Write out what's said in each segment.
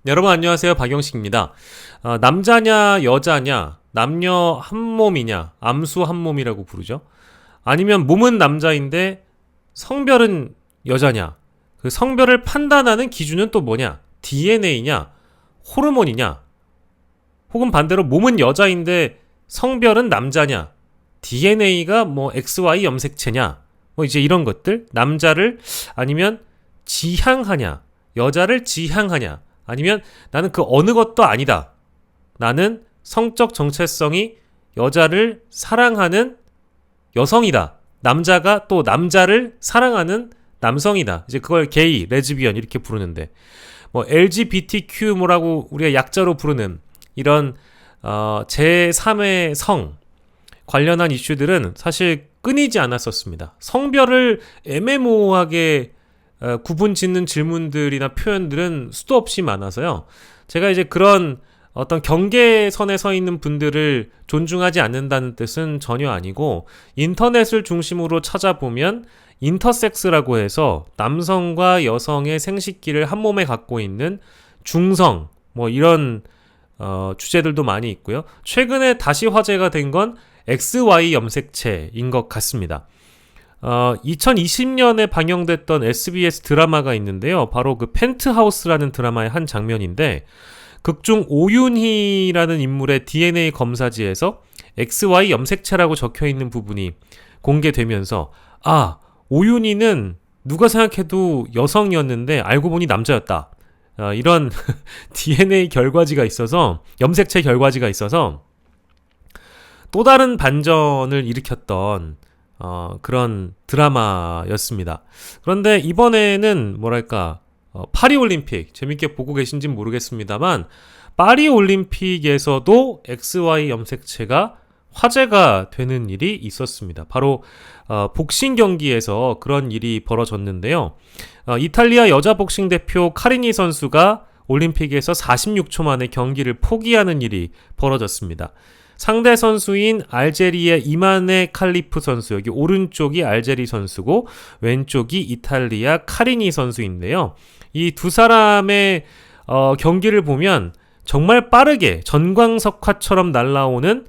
여러분 안녕하세요. 박영식입니다. 남자냐 여자냐 남녀 한 몸이냐 암수 한 몸이라고 부르죠. 아니면 몸은 남자인데 성별은 여자냐, 그 성별을 판단하는 기준은 또 뭐냐, DNA냐 호르몬이냐, 혹은 반대로 몸은 여자인데 성별은 남자냐, DNA가 뭐 XY 염색체냐, 뭐 이제 이런 것들, 남자를 아니면 지향하냐, 여자를 지향하냐, 아니면 나는 그 어느 것도 아니다, 나는 성적 정체성이 여자를 사랑하는 여성이다, 남자가 또 남자를 사랑하는 남성이다, 이제 그걸 게이, 레즈비언 이렇게 부르는데, 뭐 LGBTQ 뭐라고 우리가 약자로 부르는 이런 제3의 성 관련한 이슈들은 사실 끊이지 않았었습니다. 성별을 애매모호하게 구분 짓는 질문들이나 표현들은 수도 없이 많아서요. 제가 이제 그런 어떤 경계선에 서 있는 분들을 존중하지 않는다는 뜻은 전혀 아니고, 인터넷을 중심으로 찾아보면 인터섹스라고 해서 남성과 여성의 생식기를 한 몸에 갖고 있는 중성, 뭐 이런 주제들도 많이 있고요. 최근에 다시 화제가 된 건 XY 염색체인 것 같습니다. 2020년에 방영됐던 SBS 드라마가 있는데요. 바로 그 펜트하우스라는 드라마의 한 장면인데, 극중 오윤희라는 인물의 DNA 검사지에서 XY 염색체라고 적혀있는 부분이 공개되면서, 오윤희는 누가 생각해도 여성이었는데 알고 보니 남자였다, 이런 DNA 결과지가 있어서, 염색체 결과지가 있어서 또 다른 반전을 일으켰던 그런 드라마였습니다. 그런데 이번에는 뭐랄까, 파리올림픽 재밌게 보고 계신지는 모르겠습니다만, 파리올림픽에서도 XY 염색체가 화제가 되는 일이 있었습니다. 바로 복싱 경기에서 그런 일이 벌어졌는데요. 이탈리아 여자 복싱 대표 카리니 선수가 올림픽에서 46초 만에 경기를 포기하는 일이 벌어졌습니다. 상대 선수인 알제리의 이마네 칼리프 선수, 여기 오른쪽이 알제리 선수고 왼쪽이 이탈리아 카리니 선수인데요. 이 두 사람의 경기를 보면 정말 빠르게 전광석화처럼 날아오는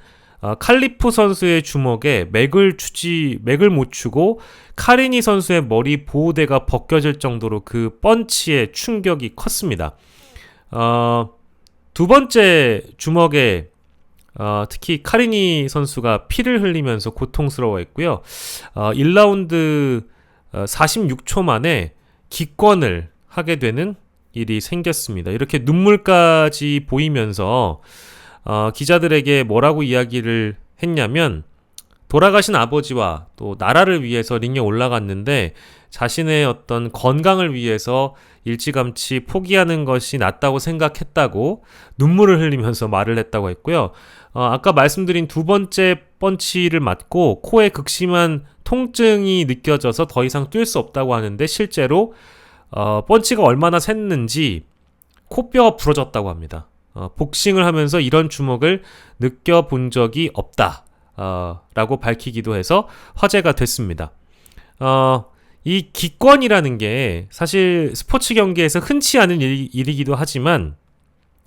칼리프 선수의 주먹에 맥을 못 추고 카리니 선수의 머리 보호대가 벗겨질 정도로 그 펀치의 충격이 컸습니다. 두 번째 주먹에 특히 카리니 선수가 피를 흘리면서 고통스러워했고요. 1라운드 46초 만에 기권을 하게 되는 일이 생겼습니다. 이렇게 눈물까지 보이면서 기자들에게 뭐라고 이야기를 했냐면, 돌아가신 아버지와 또 나라를 위해서 링에 올라갔는데 자신의 어떤 건강을 위해서 일찌감치 포기하는 것이 낫다고 생각했다고 눈물을 흘리면서 말을 했다고 했고요. 아까 말씀드린 두 번째 펀치를 맞고 코에 극심한 통증이 느껴져서 더 이상 뛸 수 없다고 하는데, 실제로 펀치가 얼마나 샜는지 코뼈가 부러졌다고 합니다. 복싱을 하면서 이런 주먹을 느껴본 적이 없다 라고 밝히기도 해서 화제가 됐습니다. 이 기권이라는 게 사실 스포츠 경기에서 흔치 않은 일이기도 하지만,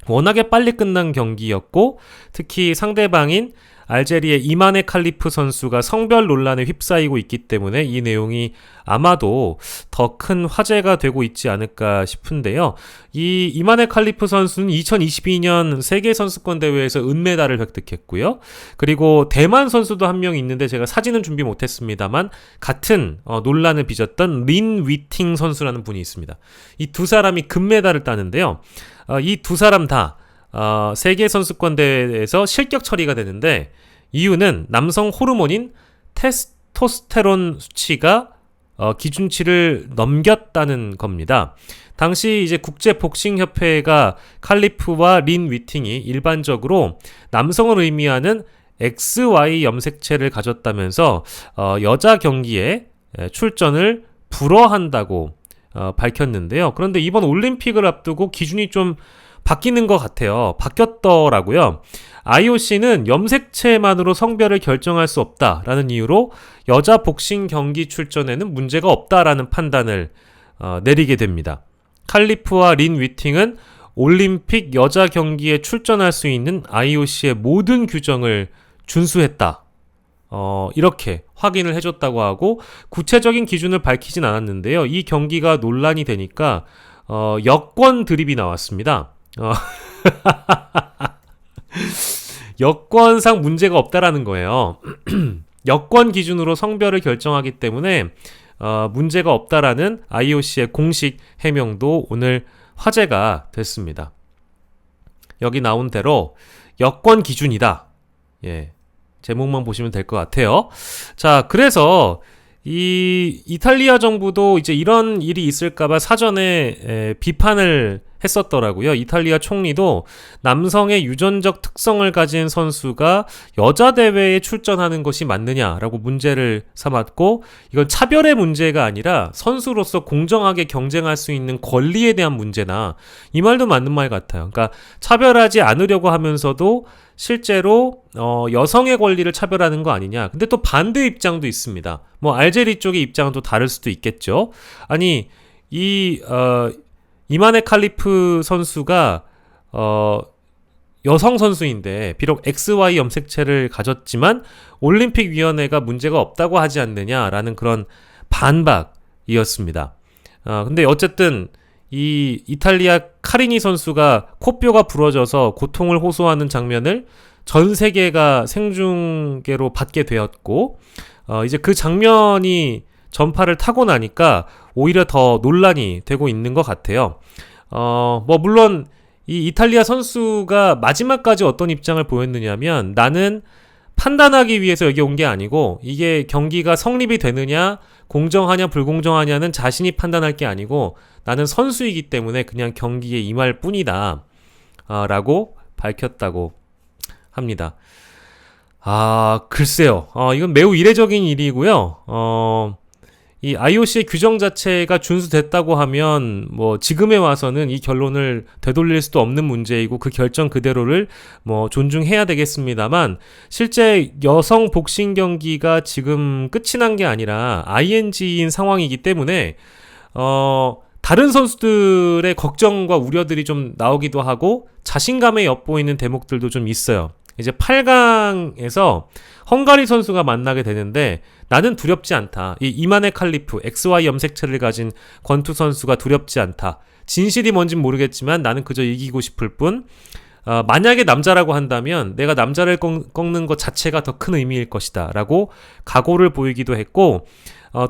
워낙에 빨리 끝난 경기였고 특히 상대방인 알제리의 이마네 칼리프 선수가 성별 논란에 휩싸이고 있기 때문에 이 내용이 아마도 더 큰 화제가 되고 있지 않을까 싶은데요. 이 이마네 칼리프 선수는 2022년 세계선수권대회에서 은메달을 획득했고요. 그리고 대만 선수도 한 명 있는데 제가 사진은 준비 못했습니다만, 같은 논란을 빚었던 린 위팅 선수라는 분이 있습니다. 이 두 사람이 금메달을 따는데요. 이 두 사람 다 세계선수권대회에서 실격 처리가 되는데, 이유는 남성 호르몬인 테스토스테론 수치가 기준치를 넘겼다는 겁니다. 당시 이제 국제복싱협회가 칼리프와 린 위팅이 일반적으로 남성을 의미하는 XY 염색체를 가졌다면서 여자 경기에 출전을 불허한다고 밝혔는데요. 그런데 이번 올림픽을 앞두고 기준이 좀 바뀌는 것 같아요. 바뀌었더라고요. IOC는 염색체만으로 성별을 결정할 수 없다라는 이유로 여자 복싱 경기 출전에는 문제가 없다라는 판단을 내리게 됩니다. 칼리프와 린 위팅은 올림픽 여자 경기에 출전할 수 있는 IOC의 모든 규정을 준수했다. 이렇게 확인을 해줬다고 하고 구체적인 기준을 밝히진 않았는데요. 이 경기가 논란이 되니까 여권 드립이 나왔습니다. 여권상 문제가 없다라는 거예요. 여권 기준으로 성별을 결정하기 때문에 문제가 없다라는 IOC의 공식 해명도 오늘 화제가 됐습니다. 여기 나온 대로 여권 기준이다. 예. 제목만 보시면 될 것 같아요. 자, 그래서 이 이탈리아 정부도 이제 이런 일이 있을까봐 사전에 비판을 했었더라고요. 이탈리아 총리도 남성의 유전적 특성을 가진 선수가 여자 대회에 출전하는 것이 맞느냐라고 문제를 삼았고, 이건 차별의 문제가 아니라 선수로서 공정하게 경쟁할 수 있는 권리에 대한 문제나, 이 말도 맞는 말 같아요. 그러니까 차별하지 않으려고 하면서도 실제로 여성의 권리를 차별하는 거 아니냐. 근데 또 반대 입장도 있습니다. 뭐 알제리 쪽의 입장도 다를 수도 있겠죠. 아니 이마네 칼리프 선수가 여성 선수인데 비록 XY 염색체를 가졌지만 올림픽위원회가 문제가 없다고 하지 않느냐라는 그런 반박이었습니다. 근데 어쨌든 이 이탈리아 카리니 선수가 코뼈가 부러져서 고통을 호소하는 장면을 전 세계가 생중계로 받게 되었고, 이제 그 장면이 전파를 타고 나니까 오히려 더 논란이 되고 있는 것 같아요. 물론 이 이탈리아 선수가 마지막까지 어떤 입장을 보였느냐면, 나는 판단하기 위해서 여기 온 게 아니고 이게 경기가 성립이 되느냐 공정하냐 불공정하냐는 자신이 판단할 게 아니고 나는 선수이기 때문에 그냥 경기에 임할 뿐이다 라고 밝혔다고 합니다. 글쎄요. 이건 매우 이례적인 일이고요. 이 IOC의 규정 자체가 준수됐다고 하면 뭐 지금에 와서는 이 결론을 되돌릴 수도 없는 문제이고 그 결정 그대로를 뭐 존중해야 되겠습니다만, 실제 여성 복싱 경기가 지금 끝이 난 게 아니라 ING인 상황이기 때문에 다른 선수들의 걱정과 우려들이 좀 나오기도 하고 자신감에 엿보이는 대목들도 좀 있어요. 이제 8강에서 헝가리 선수가 만나게 되는데 나는 두렵지 않다. 이 이마네 칼리프 XY 염색체를 가진 권투 선수가 두렵지 않다. 진실이 뭔진 모르겠지만 나는 그저 이기고 싶을 뿐, 만약에 남자라고 한다면 내가 남자를 꺾는 것 자체가 더 큰 의미일 것이다 라고 각오를 보이기도 했고,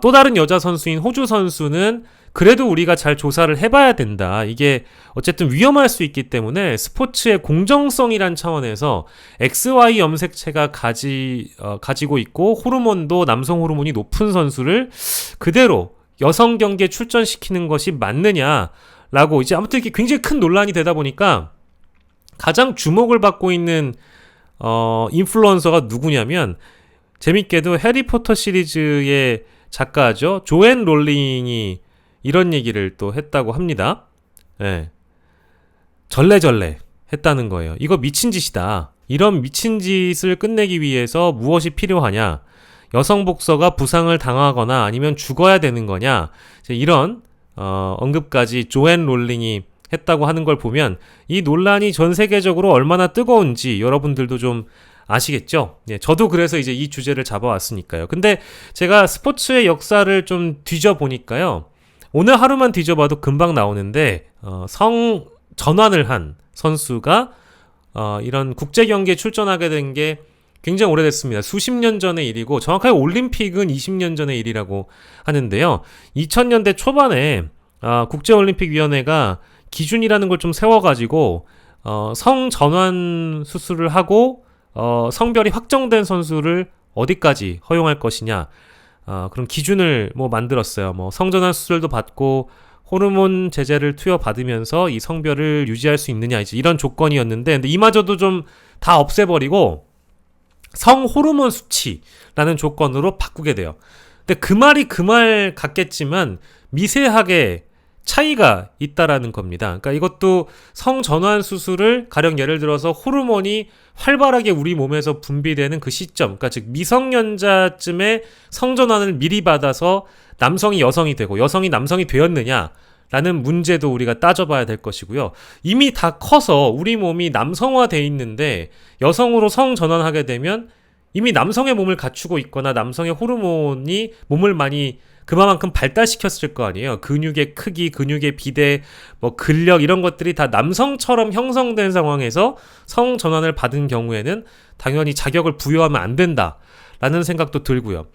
또 다른 여자 선수인 호주 선수는 그래도 우리가 잘 조사를 해봐야 된다. 이게 어쨌든 위험할 수 있기 때문에 스포츠의 공정성이란 차원에서 XY 염색체가 가지고 있고 호르몬도 남성 호르몬이 높은 선수를 그대로 여성 경기에 출전시키는 것이 맞느냐라고 이제 아무튼 이게 굉장히 큰 논란이 되다 보니까 가장 주목을 받고 있는 인플루언서가 누구냐면, 재밌게도 해리포터 시리즈의 작가죠. 조앤 롤링이 이런 얘기를 또 했다고 합니다. 예. 절레절레 했다는 거예요. 이거 미친 짓이다. 이런 미친 짓을 끝내기 위해서 무엇이 필요하냐? 여성 복서가 부상을 당하거나 아니면 죽어야 되는 거냐? 이런 언급까지 조앤 롤링이 했다고 하는 걸 보면 이 논란이 전 세계적으로 얼마나 뜨거운지 여러분들도 좀 아시겠죠? 예, 저도 그래서 이제 이 주제를 잡아왔으니까요. 근데 제가 스포츠의 역사를 좀 뒤져보니까요. 오늘 하루만 뒤져봐도 금방 나오는데 성 전환을 한 선수가 이런 국제경기에 출전하게 된 게 굉장히 오래됐습니다. 수십 년 전의 일이고 정확하게 올림픽은 20년 전의 일이라고 하는데요. 2000년대 초반에 국제올림픽위원회가 기준이라는 걸 좀 세워가지고 성전환 수술을 하고 성별이 확정된 선수를 어디까지 허용할 것이냐, 그런 기준을 뭐 만들었어요. 뭐 성전환 수술도 받고 호르몬 제제를 투여받으면서 이 성별을 유지할 수 있느냐, 이제 이런 조건이었는데, 근데 이마저도 좀 다 없애버리고 성호르몬 수치라는 조건으로 바꾸게 돼요. 근데 그 말이 그 말 같겠지만 미세하게 차이가 있다라는 겁니다. 그러니까 이것도 성전환 수술을 가령 예를 들어서 호르몬이 활발하게 우리 몸에서 분비되는 그 시점, 그러니까 즉 미성년자쯤에 성전환을 미리 받아서 남성이 여성이 되고 여성이 남성이 되었느냐 라는 문제도 우리가 따져봐야 될 것이고요. 이미 다 커서 우리 몸이 남성화돼 있는데 여성으로 성전환하게 되면 이미 남성의 몸을 갖추고 있거나 남성의 호르몬이 몸을 많이 그만큼 발달시켰을 거 아니에요. 근육의 크기, 근육의 비대, 뭐 근력 이런 것들이 다 남성처럼 형성된 상황에서 성전환을 받은 경우에는 당연히 자격을 부여하면 안 된다라는 생각도 들고요.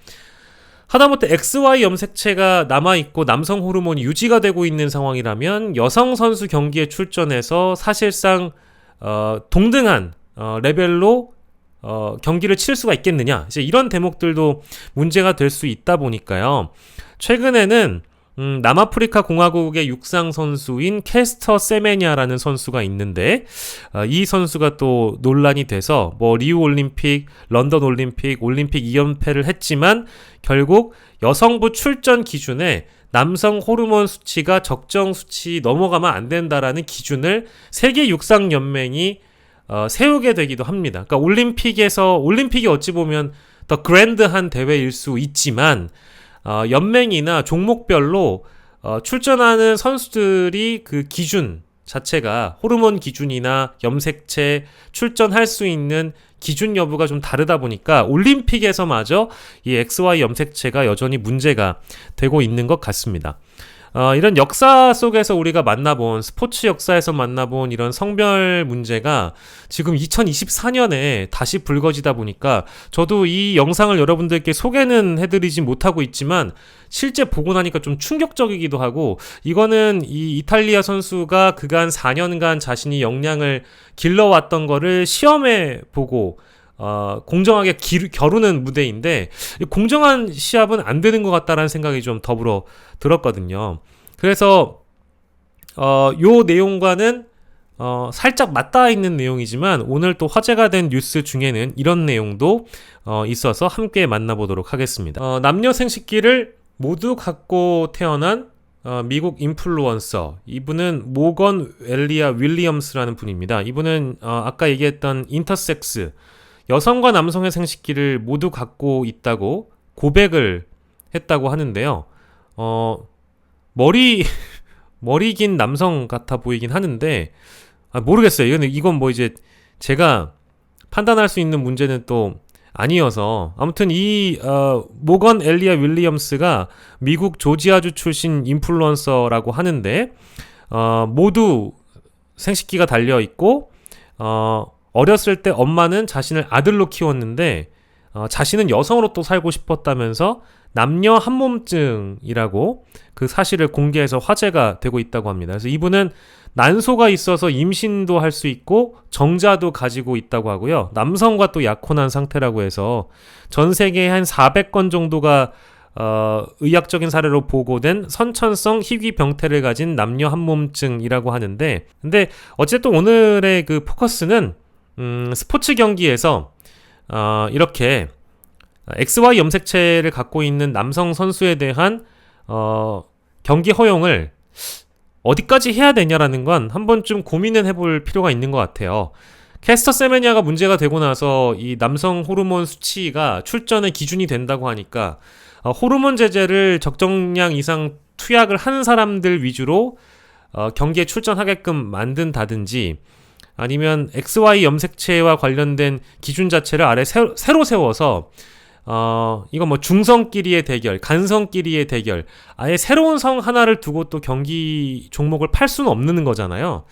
하다못해 XY 염색체가 남아있고 남성 호르몬이 유지가 되고 있는 상황이라면 여성 선수 경기에 출전해서 사실상 동등한 레벨로 경기를 칠 수가 있겠느냐, 이제 이런 대목들도 문제가 될 수 있다 보니까요. 최근에는 남아프리카 공화국의 육상 선수인 캐스터 세메냐라는 선수가 있는데 이 선수가 또 논란이 돼서 뭐 리우 올림픽, 런던 올림픽, 올림픽 2연패를 했지만 결국 여성부 출전 기준에 남성 호르몬 수치가 적정 수치 넘어가면 안 된다라는 기준을 세계 육상 연맹이 세우게 되기도 합니다. 그러니까 올림픽이 어찌 보면 더 그랜드한 대회일 수 있지만 연맹이나 종목별로 출전하는 선수들이 그 기준 자체가 호르몬 기준이나 염색체 출전할 수 있는 기준 여부가 좀 다르다 보니까 올림픽에서마저 이 XY 염색체가 여전히 문제가 되고 있는 것 같습니다. 이런 역사 속에서 우리가 만나본, 스포츠 역사에서 만나본 이런 성별 문제가 지금 2024년에 다시 불거지다 보니까 저도 이 영상을 여러분들께 소개는 해드리지 못하고 있지만 실제 보고 나니까 좀 충격적이기도 하고, 이거는 이 이탈리아 선수가 그간 4년간 자신이 역량을 길러왔던 거를 시험해 보고 공정하게 겨루는 무대인데 공정한 시합은 안 되는 것 같다라는 생각이 좀 더불어 들었거든요. 그래서 요 내용과는 살짝 맞닿아 있는 내용이지만 오늘 또 화제가 된 뉴스 중에는 이런 내용도 있어서 함께 만나보도록 하겠습니다. 남녀 생식기를 모두 갖고 태어난 미국 인플루언서, 이분은 모건 엘리아 윌리엄스라는 분입니다. 이분은 아까 얘기했던 인터섹스, 여성과 남성의 생식기를 모두 갖고 있다고 고백을 했다고 하는데요. 머리 긴 남성 같아 보이긴 하는데 모르겠어요. 이건 뭐 이제 제가 판단할 수 있는 문제는 또 아니어서, 아무튼 이 모건 엘리아 윌리엄스가 미국 조지아주 출신 인플루언서라고 하는데 모두 생식기가 달려 있고 어렸을 때 엄마는 자신을 아들로 키웠는데 자신은 여성으로 또 살고 싶었다면서 남녀 한몸증이라고 그 사실을 공개해서 화제가 되고 있다고 합니다. 그래서 이분은 난소가 있어서 임신도 할 수 있고 정자도 가지고 있다고 하고요. 남성과 또 약혼한 상태라고 해서 전 세계에 한 400건 정도가 의학적인 사례로 보고된 선천성 희귀병태를 가진 남녀 한몸증이라고 하는데, 근데 어쨌든 오늘의 그 포커스는 스포츠 경기에서 이렇게 XY 염색체를 갖고 있는 남성 선수에 대한 경기 허용을 어디까지 해야 되냐라는 건 한 번쯤 고민을 해볼 필요가 있는 것 같아요. 캐스터 세메냐가 문제가 되고 나서 이 남성 호르몬 수치가 출전의 기준이 된다고 하니까 호르몬 제제를 적정량 이상 투약을 한 사람들 위주로 경기에 출전하게끔 만든다든지, 아니면 XY 염색체와 관련된 기준 자체를 아래 새로 세워서 이거 뭐 중성끼리의 대결, 간성끼리의 대결, 아예 새로운 성 하나를 두고 또 경기 종목을 팔 수는 없는 거잖아요.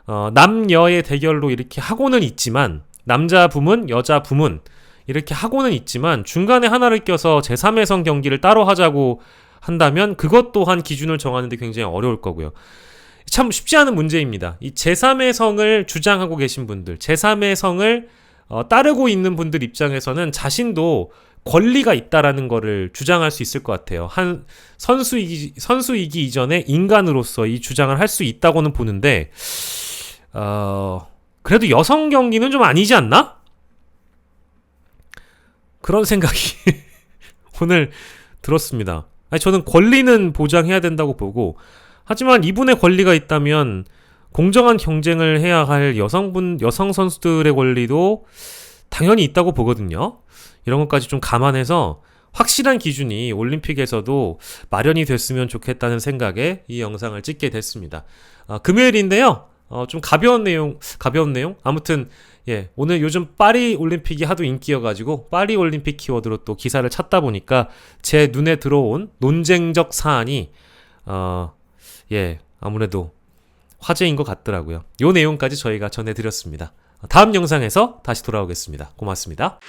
남여의 대결로 이렇게 하고는 있지만, 남자 부문, 여자 부문 이렇게 하고는 있지만 중간에 하나를 껴서 제3의 성 경기를 따로 하자고 한다면 그것 또한 기준을 정하는데 굉장히 어려울 거고요. 참 쉽지 않은 문제입니다. 이 제3의 성을 주장하고 계신 분들, 제3의 성을 따르고 있는 분들 입장에서는 자신도 권리가 있다라는 거를 주장할 수 있을 것 같아요. 한 선수이기 이전에 인간으로서 이 주장을 할 수 있다고는 보는데 그래도 여성 경기는 좀 아니지 않나? 그런 생각이 오늘 들었습니다. 저는 권리는 보장해야 된다고 보고, 하지만 이분의 권리가 있다면 공정한 경쟁을 해야 할 여성 선수들의 권리도 당연히 있다고 보거든요. 이런 것까지 좀 감안해서 확실한 기준이 올림픽에서도 마련이 됐으면 좋겠다는 생각에 이 영상을 찍게 됐습니다. 금요일인데요. 좀 가벼운 내용. 아무튼 오늘 요즘 파리 올림픽이 하도 인기여가지고 파리 올림픽 키워드로 또 기사를 찾다 보니까 제 눈에 들어온 논쟁적 사안이 아무래도 화제인 것 같더라고요. 요 내용까지 저희가 전해드렸습니다. 다음 영상에서 다시 돌아오겠습니다. 고맙습니다.